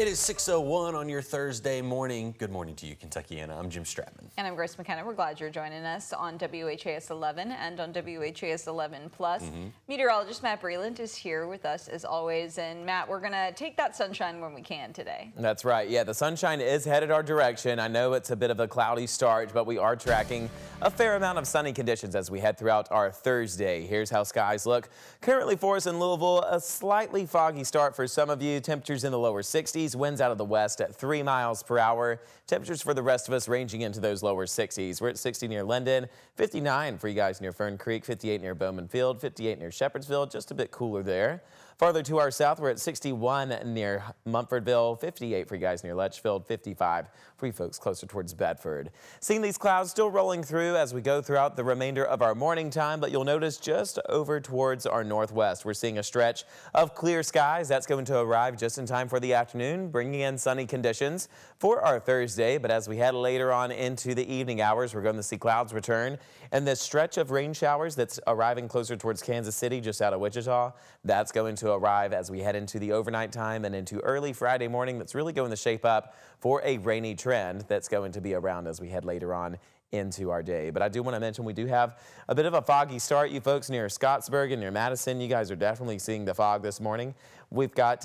It is 6:01 on your Thursday morning. Good morning to you, Kentuckiana. I'm Jim Stratman. And I'm Grace McKenna. We're glad you're joining us on WHAS 11 and on WHAS 11 Plus. Meteorologist Matt Breland is here with us as always. And Matt, we're going to take that sunshine when we can today. That's right. Yeah, the sunshine is headed our direction. I know it's a bit of a cloudy start, but we are tracking a fair amount of sunny conditions as we head throughout our Thursday. Here's how skies look currently for us in Louisville. A slightly foggy start for some of you. Temperatures in the lower 60s. Winds out of the west at 3 miles per hour. Temperatures for the rest of us ranging into those lower 60s. We're at 60 near Linden, 59 for you guys near Fern Creek, 58 near Bowman Field, 58 near Shepherdsville, just a bit cooler there. Farther to our south, we're at 61 near Mumfordville, 58 for you guys near Letchfield, 55 for you folks closer towards Bedford. Seeing these clouds still rolling through as we go throughout the remainder of our morning time, but you'll notice just over towards our northwest, we're seeing a stretch of clear skies. That's going to arrive just in time for the afternoon, bringing in sunny conditions for our Thursday. But as we head later on into the evening hours, we're going to see clouds return. And this stretch of rain showers that's arriving closer towards Kansas City, just out of Wichita, that's going to arrive as we head into the overnight time and into early Friday morning. That's really going to shape up for a rainy trend that's going to be around as we head later on into our day. But I do want to mention we do have a bit of a foggy start. You folks near Scottsburg and near Madison, you guys are definitely seeing the fog this morning. We've got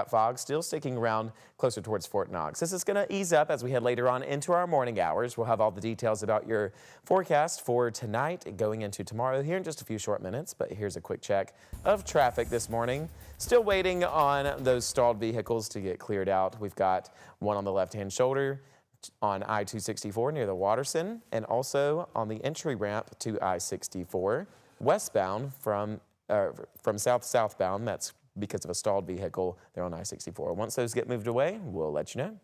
fog still sticking around closer towards Fort Knox. This is going to ease up as we head later on into our morning hours. We'll have all the details about your forecast for tonight and going into tomorrow here in just a few short minutes. But here's a quick check of traffic this morning. Still waiting on those stalled vehicles to get cleared out. We've got one on the left-hand shoulder on I-264 near the Watterson, and also on the entry ramp to I-64 westbound from southbound. That's because of a stalled vehicle there on I-64. Once those get moved away, we'll let you know.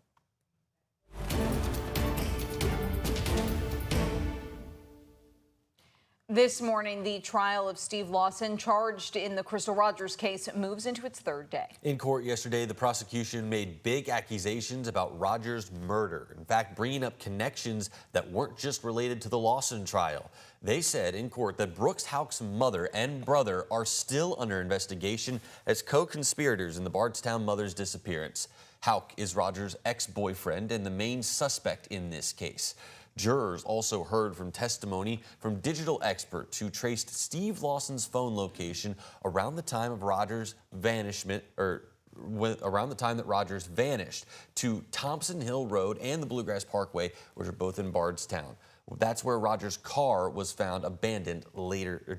This morning, the trial of Steve Lawson, charged in the Crystal Rogers case, moves into its third day. In court yesterday, the prosecution made big accusations about Rogers' murder. In fact, bringing up connections that weren't just related to the Lawson trial. They said in court that Brooks Houck's mother and brother are still under investigation as co-conspirators in the Bardstown mother's disappearance. Houck is Rogers' ex-boyfriend and the main suspect in this case. Jurors also heard from testimony from digital experts who traced Steve Lawson's phone location around the time of Rogers' vanishment, around the time that Rogers vanished, to Thompson Hill Road and the Bluegrass Parkway, which are both in Bardstown. That's where Rogers' car was found abandoned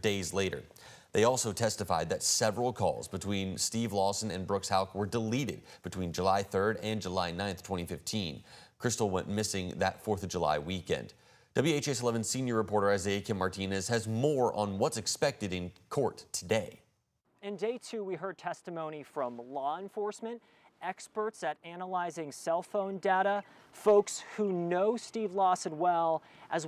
days later. They also testified that several calls between Steve Lawson and Brooks Houck were deleted between July 3rd and July 9th, 2015. Crystal went missing that 4th of July weekend. WHAS 11 senior reporter Isaiah Kim Martinez has more on what's expected in court today. In day two, we heard testimony from law enforcement, experts at analyzing cell phone data, folks who know Steve Lawson well as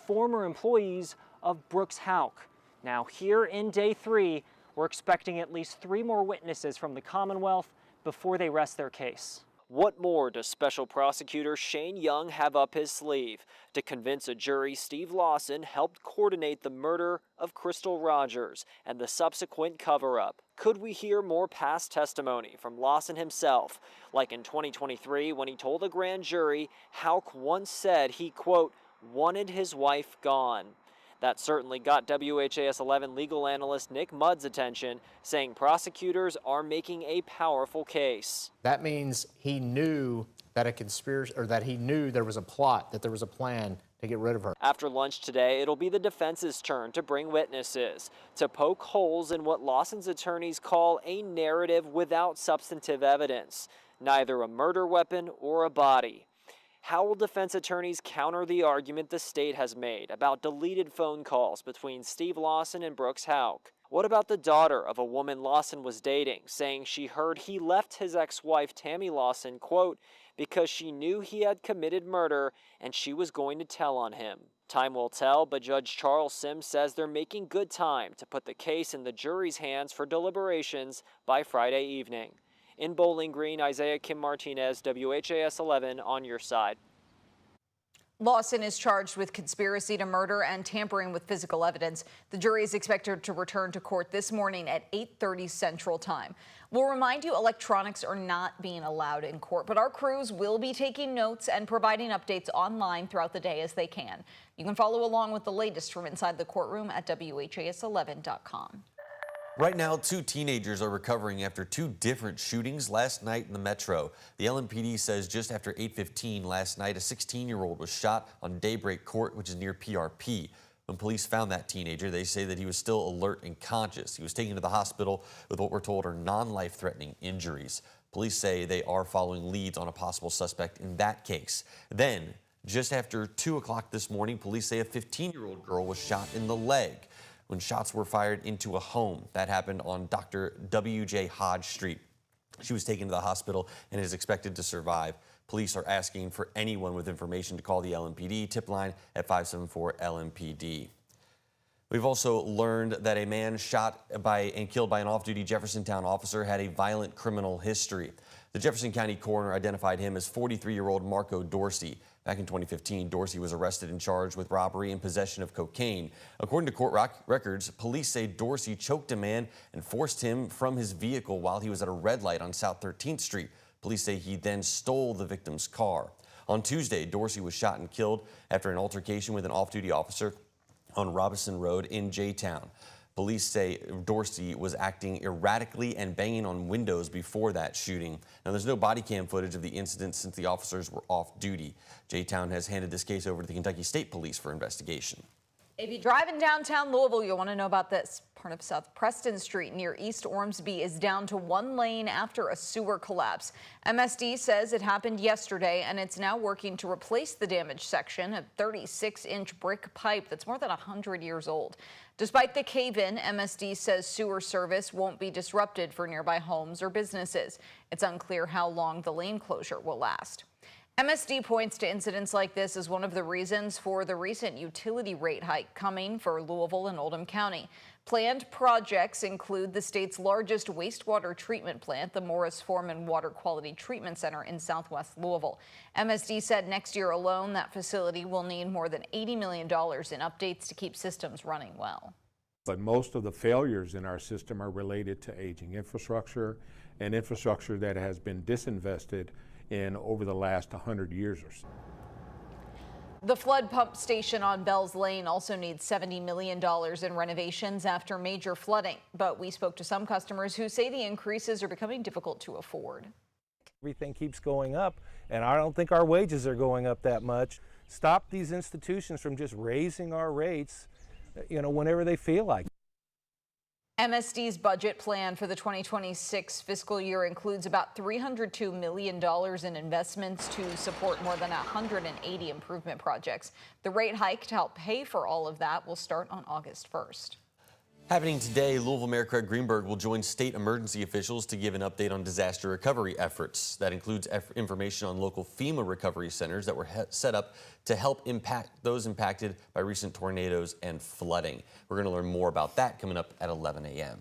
former employees of Brooks Houck. Now here in day three, we're expecting at least 3 more witnesses from the Commonwealth before they rest their case. What more does Special Prosecutor Shane Young have up his sleeve to convince a jury Steve Lawson helped coordinate the murder of Crystal Rogers and the subsequent cover-up? Could we hear more past testimony from Lawson himself, like in 2023 when he told a grand jury Houck once said he, quote, wanted his wife gone? That certainly got WHAS 11 legal analyst Nick Mudd's attention, saying prosecutors are making a powerful case. That means he knew that a conspiracy, or that he knew there was a plot, that there was a plan to get rid of her. After lunch today, it'll be the defense's turn to bring witnesses, to poke holes in what Lawson's attorneys call a narrative without substantive evidence, neither a murder weapon or a body. How will defense attorneys counter the argument the state has made about deleted phone calls between Steve Lawson and Brooks Houck? What about the daughter of a woman Lawson was dating, saying she heard he left his ex-wife Tammy Lawson, quote, because she knew he had committed murder and she was going to tell on him? Time will tell, but Judge Charles Sims says they're making good time to put the case in the jury's hands for deliberations by Friday evening. In Bowling Green, Isaiah Kim Martinez, WHAS 11 on your side. Lawson is charged with conspiracy to murder and tampering with physical evidence. The jury is expected to return to court this morning at 8:30 Central Time. We'll remind you electronics are not being allowed in court, but our crews will be taking notes and providing updates online throughout the day as they can. You can follow along with the latest from inside the courtroom at WHAS11.com. Right now, 2 teenagers are recovering after 2 different shootings last night in the metro. The LMPD says just after 8:15 last night, a 16-year-old was shot on Daybreak Court, which is near PRP. When police found that teenager, they say that he was still alert and conscious. He was taken to the hospital with what we're told are non-life-threatening injuries. Police say they are following leads on a possible suspect in that case. Then, just after 2 o'clock this morning, police say a 15-year-old girl was shot in the leg when shots were fired into a home. That happened on Dr. W.J. Hodge Street. She was taken to the hospital and is expected to survive. Police are asking for anyone with information to call the LMPD tip line at 574-LMPD. We've also learned that a man shot and killed by an off-duty Jeffersontown officer had a violent criminal history. The Jefferson County coroner identified him as 43-year-old Marco Dorsey. Back in 2015, Dorsey was arrested and charged with robbery and possession of cocaine. According to court records, police say Dorsey choked a man and forced him from his vehicle while he was at a red light on South 13th Street. Police say he then stole the victim's car. On Tuesday, Dorsey was shot and killed after an altercation with an off-duty officer on Robinson Road in J-Town. Police say Dorsey was acting erratically and banging on windows before that shooting. Now, there's no body cam footage of the incident since the officers were off duty. J-Town has handed this case over to the Kentucky State Police for investigation. If you're driving downtown Louisville, you'll want to know about this. Part of South Preston Street near East Ormsby is down to 1 lane after a sewer collapse. MSD says it happened yesterday, and it's now working to replace the damaged section, a 36-inch brick pipe that's more than 100 years old. Despite the cave-in, MSD says sewer service won't be disrupted for nearby homes or businesses. It's unclear how long the lane closure will last. MSD points to incidents like this as one of the reasons for the recent utility rate hike coming for Louisville and Oldham County. Planned projects include the state's largest wastewater treatment plant, the Morris Foreman Water Quality Treatment Center in southwest Louisville. MSD said next year alone, that facility will need more than $80 million in updates to keep systems running well. But most of the failures in our system are related to aging infrastructure and infrastructure that has been disinvested in over the last 100 years or so. The flood pump station on Bells Lane also needs $70 million in renovations after major flooding. But we spoke to some customers who say the increases are becoming difficult to afford. Everything keeps going up, and I don't think our wages are going up that much. Stop these institutions from just raising our rates, whenever they feel like it. MSD's budget plan for the 2026 fiscal year includes about $302 million in investments to support more than 180 improvement projects. The rate hike to help pay for all of that will start on August 1st. Happening today, Louisville Mayor Craig Greenberg will join state emergency officials to give an update on disaster recovery efforts. That includes information on local FEMA recovery centers that were set up to help impact those impacted by recent tornadoes and flooding. We're going to learn more about that coming up at 11 a.m.